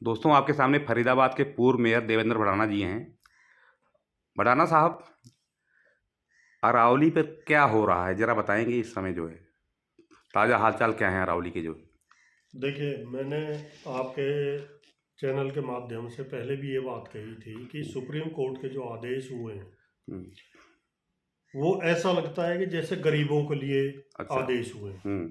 दोस्तों, आपके सामने फरीदाबाद के पूर्व मेयर देवेंद्र भड़ाना जी हैं। भड़ाना साहब, अरावली पे क्या हो रहा है जरा बताएंगे। इस समय जो है ताज़ा हालचाल क्या है अरावली के जो है? देखिए, मैंने आपके चैनल के माध्यम से पहले भी ये बात कही थी कि सुप्रीम कोर्ट के जो आदेश हुए हैं हम्म, वो ऐसा लगता है कि जैसे गरीबों के लिए अच्छा। आदेश हुए। हम्म।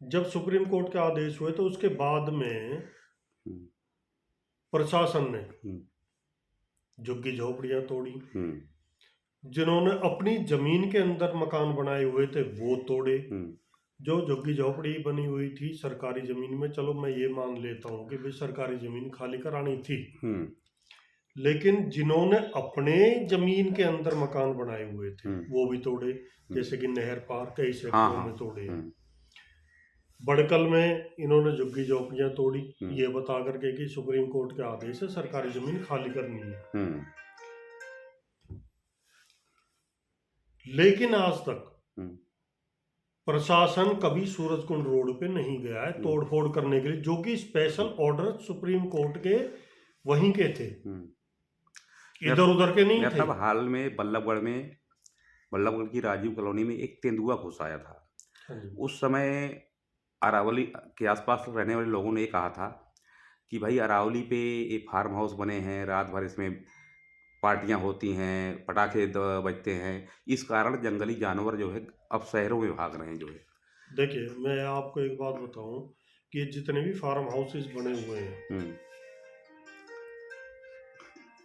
जब सुप्रीम कोर्ट के आदेश हुए तो उसके बाद में हम्म। प्रशासन ने हम्म। झुग्गी झोपड़ियां तोड़ी, हम्म। जिन्होंने अपनी जमीन के अंदर मकान बनाए हुए थे वो तोड़े। हम्म। जो झुग्गी झोपड़ी बनी हुई थी सरकारी जमीन में, चलो मैं ये मान लेता हूँ कि भाई सरकारी जमीन खाली करानी थी, हम्म। लेकिन जिन्होंने अपने जमीन के अंदर मकान बनाए हुए थे हम्म। वो भी तोड़े। जैसे कि नहर पार कई हाँ, सेक्टरों हाँ। में तोड़े हैं। हम्म। बड़कल में इन्होंने झुग्गी झोपड़ियां तोड़ी, हम्म। ये बता करके कि सुप्रीम कोर्ट के आदेश से सरकारी जमीन खाली करनी है। हम्म। लेकिन आज तक हम्म। प्रशासन कभी सूरजकुंड रोड पे नहीं गया है तोड़फोड़ करने के लिए, जो कि स्पेशल ऑर्डर सुप्रीम कोर्ट के वहीं के थे, हम्म। इधर उधर के नहीं मेरा थे। साहब, हाल में बल्लभगढ़ की राजीव कॉलोनी में एक तेंदुआ घुस आया था। हाँ जी। उस समय अरावली के आसपास रहने वाले लोगों ने ये कहा था कि भाई अरावली पे ये फार्म हाउस बने हैं, रात भर इसमें पार्टियां होती हैं, पटाखे बजते हैं। इस कारण जंगली जानवर जो है अब शहरों में भाग रहे हैं जो है। देखिए, मैं आपको एक बात बताऊं कि जितने भी फार्म हाउसेस बने हुए हैं हम्म।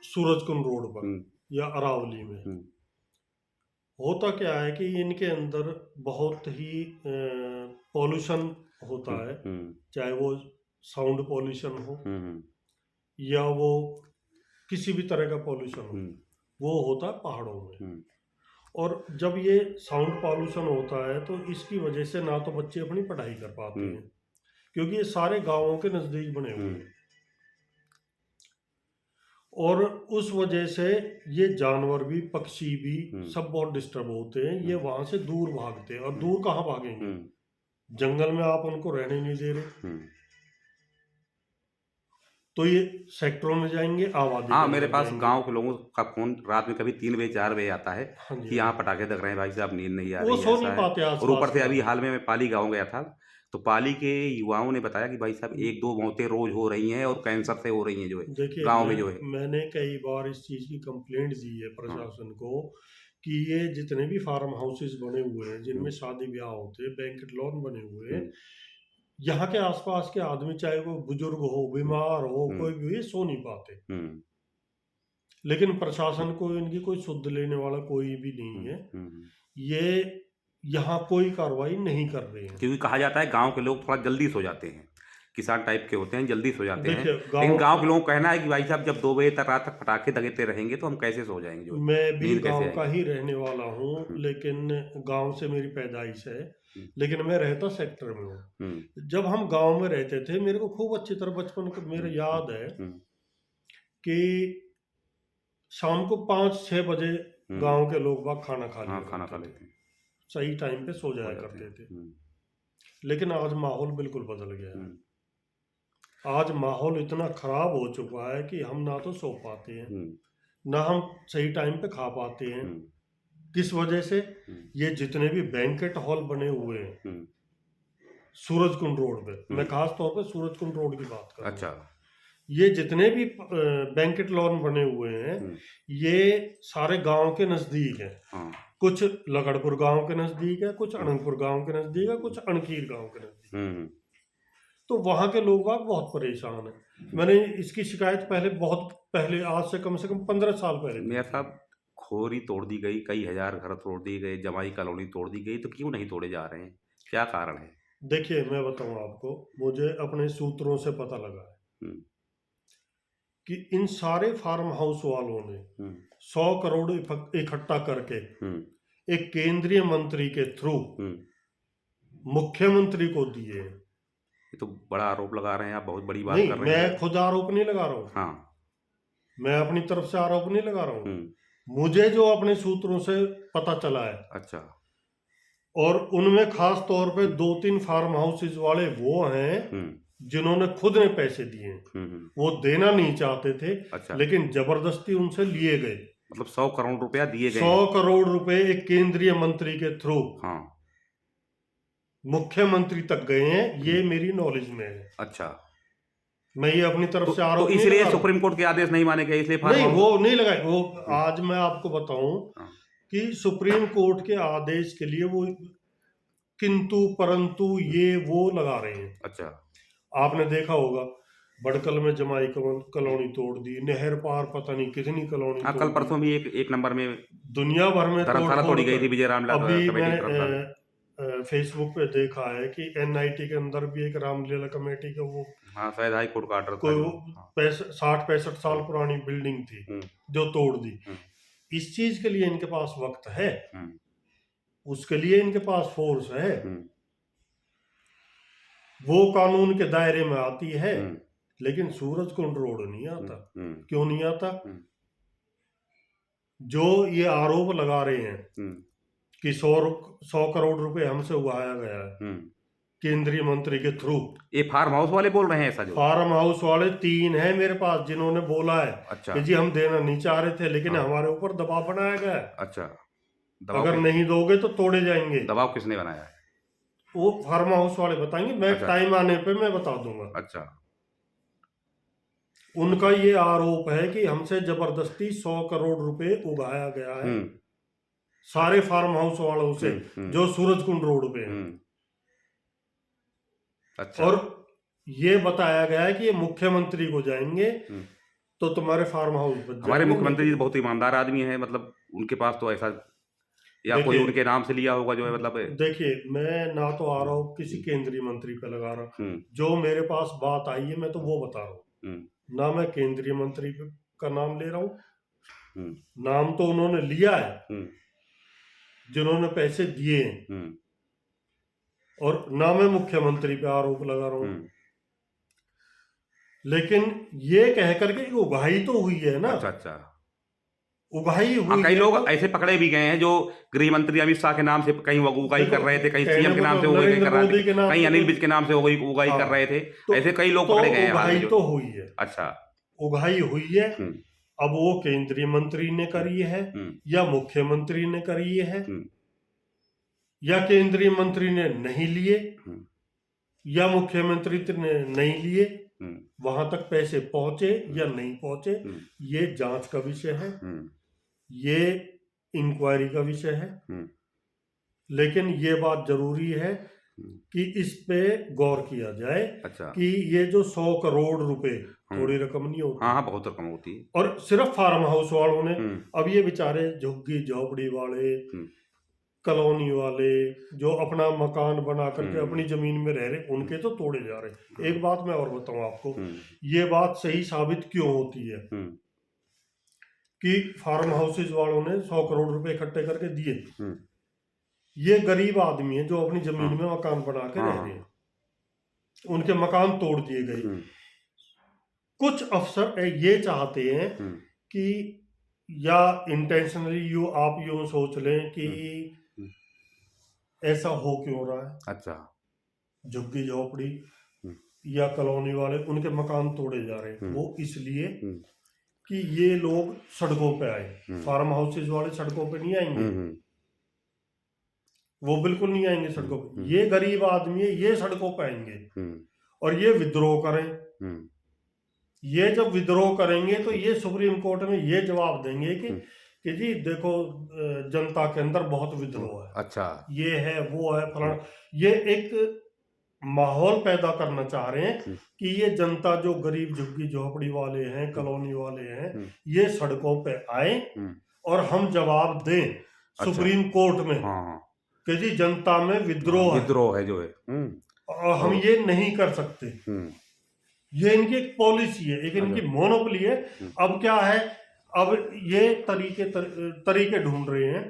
सूरजकुंड रोड पर हम्म। या अरावली में, हम्म। होता क्या है कि इनके अंदर बहुत ही पॉल्यूशन होता हम्म। है। हम्म। चाहे वो साउंड पॉल्यूशन हो हम्म। या वो किसी भी तरह का पॉल्यूशन हो, हम्म। वो होता है पहाड़ों में। हम्म। और जब ये साउंड पॉल्यूशन होता है तो इसकी वजह से ना तो बच्चे अपनी पढ़ाई कर पाते हम्म। हैं, क्योंकि ये सारे गांवों के नज़दीक बने हुए हम्म। हैं। और उस वजह से ये जानवर भी पक्षी भी हम्म। सब बहुत डिस्टर्ब होते हैं। ये हम्म। वहां से दूर भागते हैं, और हम्म। दूर कहाँ भागेंगे, हम्म। जंगल में आप उनको रहने नहीं दे रहे, हम्म। तो ये सेक्टरों में जाएंगे, आबादी के हाँ, मेरे अंदर पास जाएंगे। गांव के लोगों का फोन रात में कभी 3 बजे 4 बजे आता है हाँ जी, कि हाँ यहाँ जी। पटाखे लग रहे हैं भाई साहब, नींद नहीं आ वो रही है, सो ऐसा नहीं है। पाते और ऊपर आसपास से के अभी आदमी। हाल में मैं पाली गाँव गया था, तो पाली के युवाओं ने बताया कि भाई साहब 1-2 मौतें रोज हो रही हैं और कैंसर से हो रही हैं जो है देखिए, गाँव में जो है। मैंने कई बार इस चीज़ की कंप्लेंट दी है हाँ। प्रशासन को कि ये जितने भी फार्म हाउसेस बने हुए हैं जिनमें हम्म। शादी ब्याह होते हैं, बैंकेट लॉन बने हुए हैं, हम्म। यहाँ के आसपास के आदमी चाहे वो बुजुर्ग हो, हम्म। बीमार हो, हम्म। कोई भी हो, ये सो नहीं पाते। हम्म। लेकिन प्रशासन को इनकी कोई सुध लेने वाला कोई भी नहीं हम्म। है। हम्म। ये यहाँ कोई कार्रवाई नहीं कर रहे हैं। क्योंकि कहा जाता है गांव के लोग थोड़ा जल्दी सो जाते हैं, किसान टाइप के होते हैं, जल्दी सो जाते हैं। देखिए, लेकिन गांव, गांव के लोगों का कहना है कि भाई साहब जब 2 बजे तक रात तक पटाखे दगेते रहेंगे तो हम कैसे सो जाएंगे जो है, मैं भी नींद कैसे गांव का आएगी। ही रहने वाला हूँ, हम्म। लेकिन गांव से मेरी पैदाइश है, हम्म। लेकिन मैं रहता सेक्टर में हम्म। हूँ। जब हम गांव में रहते थे, मेरे को खूब अच्छी तरह बचपन का हम्म। मेरे याद है हम्म। कि शाम को 5-6 बजे हम्म। गांव के लोग बाग खाना खा हाँ, लिया खाना खा करते थे, लेते हैं, सही टाइम पे सो हो जाया जाते हैं। करते थे। हम्म। लेकिन आज माहौल बिल्कुल बदल गया है। हम्म। आज माहौल इतना खराब हो चुका है कि हम ना तो सो पाते हैं, हम्म। ना हम सही टाइम पे खा पाते हैं। हम्म। किस वजह से? हम्म। ये जितने भी बैंकेट हॉल बने हुए हैं हम्म। सूरजकुंड रोड पे, मैं हम्म। खास तौर पे सूरजकुंड रोड की बात करूंगा, अच्छा। ये जितने भी बैंकेट लॉन बने हुए हैं, हम्म। ये सारे गांव के नजदीक हैं। हाँ। कुछ लगड़पुर गांव के नजदीक है, कुछ हम्म। अनंगपुर गांव के नजदीक है, कुछ अणखीर गांव के नजदीक। हम्म। तो वहां के लोग बाग बहुत परेशान हैं। मैंने इसकी शिकायत पहले, बहुत पहले, आज से कम 15 साल पहले दी मेरा थी। साहब, खोरी तोड़ दी गई, कई हजार घर तोड़ दिए गए, जमाई कॉलोनी तोड़ दी गई, तो क्यों नहीं तोड़े जा रहे हैं? क्या कारण है? देखिए, मैं बताऊं आपको, मुझे अपने सूत्रों से पता लगा है हम्म। कि इन सारे फार्म हाउस वालों ने हम्म। 100 करोड़ इकट्ठा करके हम्म। एक केंद्रीय मंत्री के थ्रू हम्म। मुख्यमंत्री को दिए हैं। ये तो बड़ा आरोप लगा रहे हैं आप, बहुत बड़ी बात नहीं, कर रहे हैं। मैं खुद आरोप नहीं लगा रहा हूं, हाँ। मैं अपनी तरफ से आरोप नहीं लगा रहा हम्म। हूं। मुझे जो अपने सूत्रों से पता चला है, अच्छा। और उनमें खास तौर पे 2-3 फार्म हाउसेज वाले वो हैं हम्म। जिन्होंने खुद ने पैसे दिए हैं, वो देना नहीं चाहते थे, अच्छा, लेकिन जबरदस्ती उनसे लिए गए। मतलब 100 करोड़ रुपया दिए गए 100 हैं। करोड़ रुपए एक केंद्रीय मंत्री के थ्रू हाँ। मुख्यमंत्री तक गए हैं, ये मेरी नॉलेज में है। अच्छा, मैं ये अपनी तरफ से तो आरोप नहीं इसलिए लगा रहा। सुप्रीम कोर्ट के आदेश नहीं माने गए, इसलिए फार्म नहीं, हाउस। वो नहीं लगाए वो। आज मैं आपको बताऊं हाँ, कि सुप्रीम कोर्ट के आदेश के लिए वो किंतु परंतु ये वो लगा रहे हैं। अच्छा, आपने देखा होगा, बड़कल में जमाई कॉलोनी तोड़ दी, नहर पार पता नहीं कितनी कॉलोनी हाँ, तोड़ कल दी, परसों भी एक नंबर में दुनिया भर में तोड़ धर्मशाला फोड़ तोड़ी गई थी, कर। विजय रामलाल अभी कमेटी की मैंने तरफ से। फेसबुक पे देखा है कि एनआईटी के अंदर भी एक रामलीला कमेटी का वो हाँ, शायद हाई कोर्ट का ऑर्डर था कोई जो। वो हाँ। 60-65 साल पुरानी बिल्डिंग थी हम्म, जो तोड़ दी। हम्म, इस चीज के लिए इनके पास वक्त है, हम्म, उसके लिए इनके पास फोर्स है, हम्म, वो कानून के दायरे में आती है। हम्म, लेकिन सूरजकुंड रोड नहीं आता। हम्म, क्यों नहीं आता? हम्म, जो ये आरोप लगा रहे हैं हम्म, कि 100 करोड़ रुपए हमसे उगाया गया है हम्म। केंद्रीय मंत्री के थ्रू। ये फार्म हाउस वाले बोल रहे हैं ऐसा जो? फार्म हाउस वाले 3 हैं मेरे पास जिन्होंने बोला है अच्छा, कि जी हम देना नहीं चाह रहे थे, लेकिन हाँ। हमारे ऊपर दबाव बनाया गया है, अच्छा, दबाव अगर नहीं दोगे तो तोड़े जाएंगे। दबाव किसने बनाया है? वो फार्म हाउस वाले बताएंगे, मैं अच्छा, टाइम आने पे मैं बता दूंगा। अच्छा, उनका ये आरोप है कि हमसे जबरदस्ती 100 करोड़ रुपए उगाया गया है हम्म, सारे फार्म हाउस वालों से, जो सूरजकुंड रोड पे है। अच्छा, और ये बताया गया है कि ये मुख्यमंत्री को जाएंगे तो तुम्हारे फार्म हाउस पर हमारे जाएंगे। मुख्यमंत्री जी बहुत ईमानदार आदमी है, मतलब उनके पास तो ऐसा या कोई देखिए, उनके नाम से लिया होगा जो है, मतलब। देखिए, मैं ना तो आरोप किसी केंद्रीय मंत्री पे लगा रहा, जो मेरे पास बात आई है मैं तो वो बता रहा हूँ, ना मैं केंद्रीय मंत्री का नाम ले रहा हूँ। नाम तो उन्होंने लिया है जिन्होंने पैसे दिए हैं, और ना मैं मुख्यमंत्री पे आरोप लगा रहा हूँ। लेकिन ये कह करके उगाही तो हुई है ना। अच्छा, अच्छा, उगाही हाँ, हुई कई है लोग तो ऐसे पकड़े भी गए हैं जो गृह मंत्री अमित शाह के नाम से कहीं उगाही कर रहे थे, कहीं कहने सीएम के को नाम तो से उगाही नरेंद्र कर रहे मोदी के थे, नाम कहीं से अनिल तो- विज के नाम से उगाही कर रहे थे। तो- ऐसे कई लोग तो पकड़े गए हैं हाल में उगाही जो। तो हुई है। अच्छा, उगाही हुई है। अब वो केंद्रीय मंत्री ने करी है या मुख्यमंत्री ने करी है, या केंद्रीय मंत्री ने नहीं लिए या मुख्यमंत्री ने नहीं लिए, वहां तक पैसे पहुंचे या नहीं पहुंचे, ये जांच का विषय है, ये इंक्वायरी का विषय है। लेकिन ये बात जरूरी है कि इस पे गौर किया जाए। अच्छा, कि ये जो 100 करोड़ रुपए थोड़ी रकम नहीं होती। हाँ, हाँ, बहुत रकम होती है। और सिर्फ फार्म हाउस वालों ने, अब ये बेचारे झुग्गी झोपड़ी वाले, कॉलोनी वाले जो अपना मकान बना करके अपनी जमीन में रह रहे, उनके तो तोड़े जा रहे। एक बात मैं और बताऊं आपको, ये बात सही साबित क्यों होती है कि फार्म हाउसेज वालों ने 100 करोड़ रुपए इकट्ठे करके दिए। ये गरीब आदमी है जो अपनी जमीन में मकान बना के रह रहे हैं, उनके मकान तोड़ दिए गए। कुछ अफसर ये चाहते हैं कि, या इंटेंशनली आप यूं सोच लें कि ऐसा हो क्यों रहा है। अच्छा, झुग्गी झोपड़ी या कॉलोनी वाले उनके मकान तोड़े जा रहे हैं, वो इसलिए कि ये लोग सड़कों पे आए। फार्म हाउसेज वाले सड़कों पे नहीं आएंगे, वो बिल्कुल नहीं आएंगे सड़कों पे। ये गरीब आदमी है, ये सड़कों पे आएंगे और ये विद्रोह करें। ये जब विद्रोह करेंगे तो ये सुप्रीम कोर्ट में ये जवाब देंगे कि जी देखो, जनता के अंदर बहुत विद्रोह है। अच्छा, ये है, वो है, फलाना। ये एक माहौल पैदा करना चाह रहे हैं कि ये जनता जो गरीब झुग्गी झोपड़ी वाले हैं, कॉलोनी वाले हैं, ये सड़कों पे आए और हम जवाब दें सुप्रीम कोर्ट में कि जी जनता में विद्रोह है जो है, और हम ये नहीं कर सकते। ये इनकी एक पॉलिसी है, एक इनकी मोनोपोली है। अब क्या है, अब ये तरीके ढूंढ रहे हैं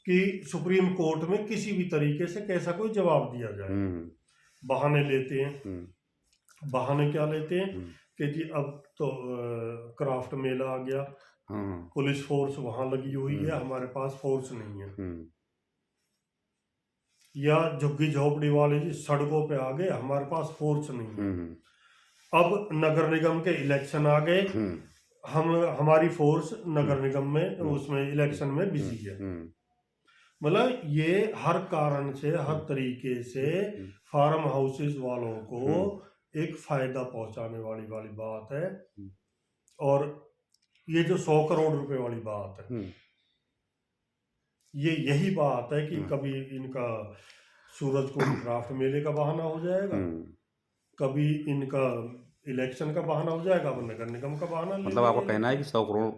कि सुप्रीम कोर्ट में किसी भी तरीके से कैसा कोई जवाब दिया जाए। बहाने लेते हैं। बहाने क्या लेते हैं कि जी अब तो क्राफ्ट मेला आ गया, पुलिस फोर्स वहां लगी हुई है, हमारे पास फोर्स नहीं है। या झुग्गी झोपड़ी वाले जी सड़कों पे आ गए, हमारे पास फोर्स नहीं है। अब नगर निगम के इलेक्शन आ गए, हमारी फोर्स नगर निगम में उसमें इलेक्शन में बिजी है। मतलब ये हर कारण से, हर तरीके से फार्म हाउसेस वालों को एक फायदा पहुंचाने वाली बात है। और ये जो 100 करोड़ रुपए वाली बात है, ये यही बात है कि कभी इनका सूरजकुंड क्राफ्ट मेले का बहाना हो जाएगा, कभी इनका इलेक्शन का बहाना हो जाएगा, अब नगर निगम का बहाना। मतलब आपका कहना है कि 100 करोड़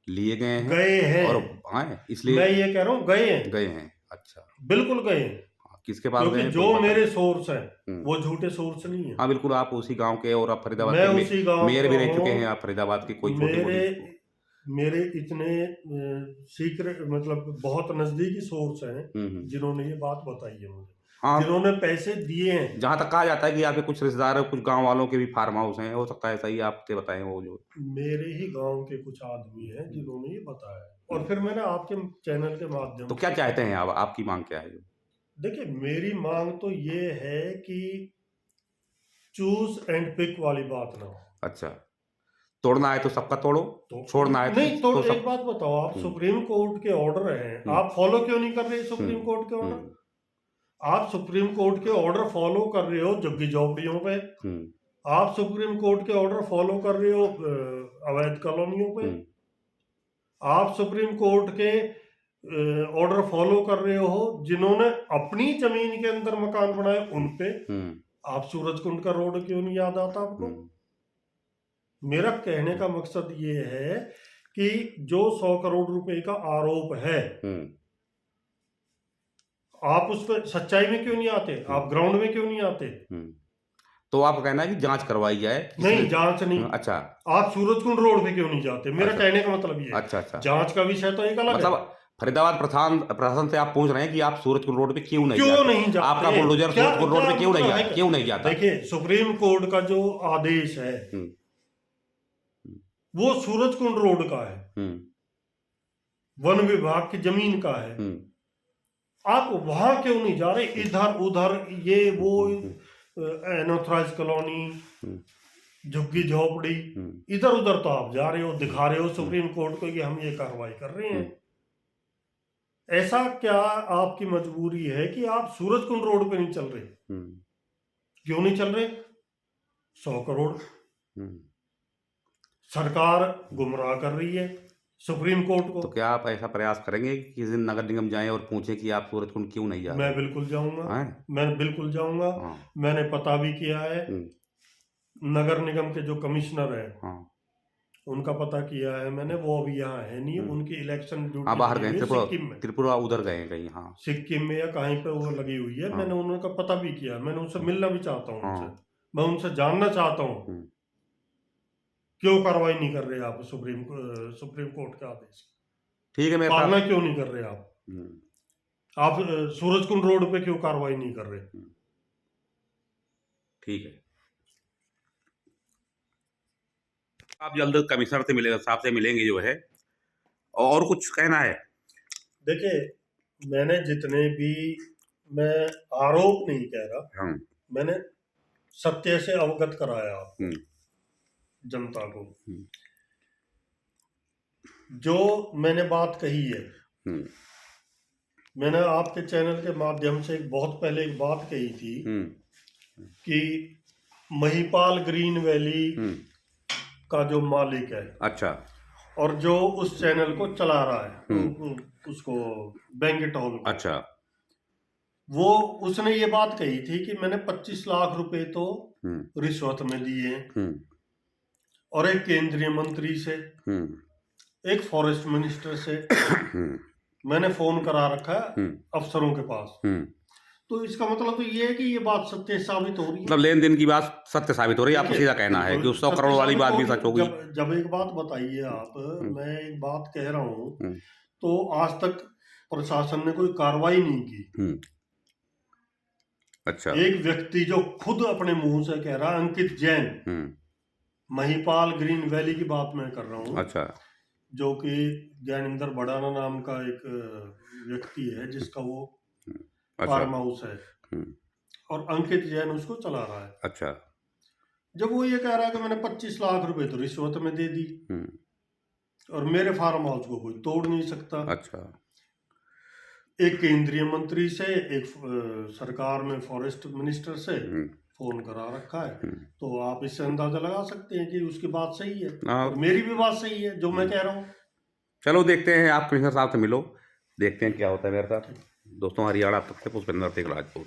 लिए गए हैं और हाँ, इसलिए मैं ये कह रहा हूँ गए हैं। अच्छा, बिल्कुल गए हैं। किसके पास गए? क्योंकि जो मेरे सोर्स हैं वो झूठे सोर्स नहीं है। हाँ बिल्कुल, आप उसी गांव के और आप फरीदाबाद मैं के उसी गांव मेयर भी रह चुके हैं आप फरीदाबाद के। कोई मेरे इतने सीक्रेट मतलब बहुत नजदीकी सोर्स हैं जिन्होंने ये बात बताई है मुझे। हाँ, जिन्होंने पैसे दिए हैं। जहाँ तक कहा जाता है कि आपके कुछ रिश्तेदार कुछ गांव वालों के भी फार्म हाउस हैं, हो सकता है ऐसा ही आपके बताए वो जो मेरे ही गांव के कुछ आदमी हैं जिन्होंने ये बताया। और फिर मैंने आपके चैनल के माध्यम तो क्या चाहते हैं आप, आपकी मांग क्या है? देखिए, मेरी मांग तो ये है कि चूज एंड पिक वाली बात ना हो। अच्छा, तोड़ना है तो सबका तोड़ो, छोड़ना है नहीं तो एक बात बताओ, आप सुप्रीम कोर्ट के ऑर्डर हैं, आप फॉलो क्यों नहीं कर रहे सुप्रीम कोर्ट के ऑर्डर? आप सुप्रीम कोर्ट के ऑर्डर फॉलो कर रहे हो झुग्गी झोपड़ियों पे, आप सुप्रीम कोर्ट के ऑर्डर फॉलो कर रहे हो अवैध कॉलोनियों पे, आप सुप्रीम कोर्ट के ऑर्डर फॉलो कर रहे हो जिन्होंने अपनी जमीन के अंदर मकान बनाए उन पे। आप सूरजकुंड का रोड क्यों नहीं याद आता आपको? मेरा कहने का मकसद ये है कि जो 100 करोड़ रुपए का आरोप है, आप उस पर सच्चाई में क्यों नहीं आते? आप ग्राउंड में क्यों नहीं आते? तो आप कहना है कि जांच करवाई जाए? नहीं, जांच नहीं। अच्छा, आप सूरजकुंड रोड पे क्यों नहीं जाते? मेरा कहने का मतलब ये है। अच्छा, जांच का विषय तो एक अलग मतलब फरीदाबाद प्रशासन से आप पूछ रहे हैं कि आप सूरजकुंड रोड पे क्यों नहीं जाते? आपका बुलडोजर सूरजकुंड रोड पे क्यों नहीं जाता? देखिए, सुप्रीम कोर्ट का जो आदेश है वो सूरजकुंड रोड का है, वन विभाग की जमीन का है। आप वहां क्यों नहीं जा रहे? इधर उधर ये वो अनऑथराइज कॉलोनी, झुग्गी झोपड़ी, इधर उधर तो आप जा रहे हो, दिखा रहे हो सुप्रीम कोर्ट को कि हम ये कार्रवाई कर रहे हैं। ऐसा क्या आपकी मजबूरी है कि आप सूरजकुंड रोड पे नहीं चल रहे? क्यों नहीं चल रहे? 100 करोड़ सरकार गुमराह कर रही है सुप्रीम कोर्ट को। तो क्या आप ऐसा प्रयास करेंगे कि किसी दिन नगर निगम जाएं और पूछें कि आप सूरजकुंड क्यों नहीं जा रहे? मैं बिल्कुल जाऊंगा, मैं बिल्कुल जाऊंगा। मैंने पता भी किया है, नगर निगम के जो कमिश्नर है उनका पता किया है मैंने। वो अभी यहाँ है नहीं, उनकी इलेक्शन ड्यूटी बाहर गए, त्रिपुरा उधर गए कहीं, सिक्किम में या कहीं पे वो लगी हुई है। मैंने उनका पता भी किया, मैंने उनसे मिलना भी चाहता हूँ उनसे, मैं उनसे जानना चाहता हूँ क्यों कार्रवाई नहीं कर रहे आप सुप्रीम कोर्ट का आदेश? ठीक है, पालना क्यों नहीं कर रहे आप सूरजकुंड रोड पे क्यों कार्रवाई नहीं कर रहे? ठीक है, आप जल्द कमिश्नर से मिलेगा, साहब से मिलेंगे जो है। और कुछ कहना है? देखिए, मैंने जितने भी, मैं आरोप नहीं कह रहा, मैंने सत्य से अवगत कराया आपको, जनता को। जो मैंने बात कही है, मैंने आपके चैनल के माध्यम से बहुत पहले एक बात कही थी कि महिपाल ग्रीन वैली का जो मालिक है, अच्छा, और जो उस चैनल को चला रहा है, उसको बैंकेट हॉल, अच्छा, वो उसने ये बात कही थी कि मैंने 25 लाख रुपए तो रिश्वत में दिए, और एक केंद्रीय मंत्री से, एक फॉरेस्ट मिनिस्टर से मैंने फोन करा रखा है अफसरों के पास। तो इसका मतलब तो ये है कि ये बात सत्य साबित हो रही है, मतलब लेन देन की बात सत्य साबित हो रही है। आपको सीधा कहना है कि 100 करोड़ वाली बात भी सच होगी। जब एक बात बताइए आप, मैं एक बात कह रहा हूँ, तो आज तक प्रशासन ने कोई कार्रवाई नहीं की। अच्छा, एक व्यक्ति जो खुद अपने मुंह से कह रहा है, अंकित जैन, महिपाल ग्रीन वैली की बात मैं कर रहा हूँ, अच्छा, जो कि ज्ञानेंद्र भड़ाना नाम का एक व्यक्ति है जिसका वो फार्म हाउस है, हम्म, और अंकित जैन उसको चला रहा है। अच्छा। जब वो ये कह रहा है कि मैंने 25 लाख रुपए तो रिश्वत में दे दी, और मेरे फार्म हाउस को कोई तोड़ नहीं सकता। अच्छा। एक केंद्रीय मंत्री से, एक सरकार में फॉरेस्ट मिनिस्टर से फोन करा रखा है, तो आप इससे अंदाजा लगा सकते हैं कि उसकी बात सही है और मेरी भी बात सही है जो मैं कह रहा हूँ। चलो देखते हैं, आप कमिश्नर साहब से मिलो, देखते हैं क्या होता है मेरे साथ। दोस्तों, हरियाणा तक से पुष्पेंद्र सिंह राजपूत।